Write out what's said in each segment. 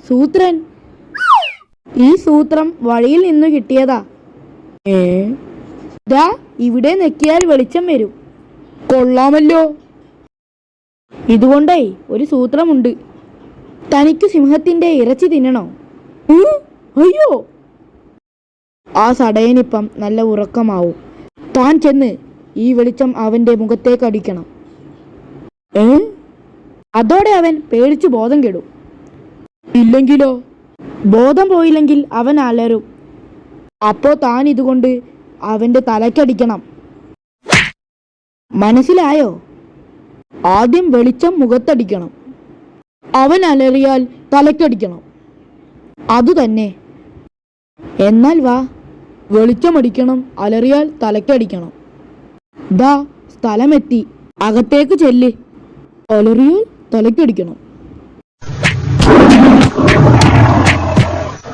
സൂത്രൻ. ഈ സൂത്രം വഴിയിൽ നിന്ന് കിട്ടിയതാ. ദാ ഇവിടെ നെക്കിയാൽ വെളിച്ചം വരും. കൊള്ളാമല്ലോ. ഇതുകൊണ്ടേ ഒരു സൂത്രമുണ്ട്. തനിക്ക് സിംഹത്തിന്റെ ഇറച്ചി തിന്നണോ? അയ്യോ, ആ സടയനിപ്പം നല്ല ഉറക്കമാവും. താൻ ചെന്ന് ഈ വെളിച്ചം അവന്റെ മുഖത്തേക്ക് അടിക്കണം. അതോടെ അവൻ പേടിച്ചു ബോധം കെടും. ഇല്ലെങ്കിലോ? ബോധം പോയില്ലെങ്കിൽ അവൻ അലറും. അപ്പോ താൻ ഇതുകൊണ്ട് അവന്റെ തലക്കടിക്കണം. മനസ്സിലായോ? ആദ്യം വെളിച്ചം മുഖത്തടിക്കണം. അവൻ അലറിയാൽ തലക്കടിക്കണം. അതുതന്നെ. എന്നാൽ വാ, വെളിച്ചമടിക്കണം, അലറിയാൽ തലക്കടിക്കണം. ദാ സ്ഥലമെത്തി, അകത്തേക്ക് ചെല്ല്. അലറിയാൽ തലക്കടിക്കണം.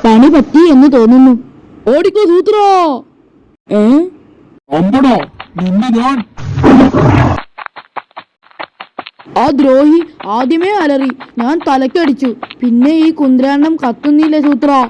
പണി പറ്റി എന്ന് തോന്നുന്നു. ഓടിക്കോ സൂത്ര. ആ ദ്രോഹി ആദ്യമേ അലറി, ഞാൻ തലക്കടിച്ചു. പിന്നെ ഈ കുന്ത്രാണ്ടം കത്തുന്നില്ല സൂത്ര.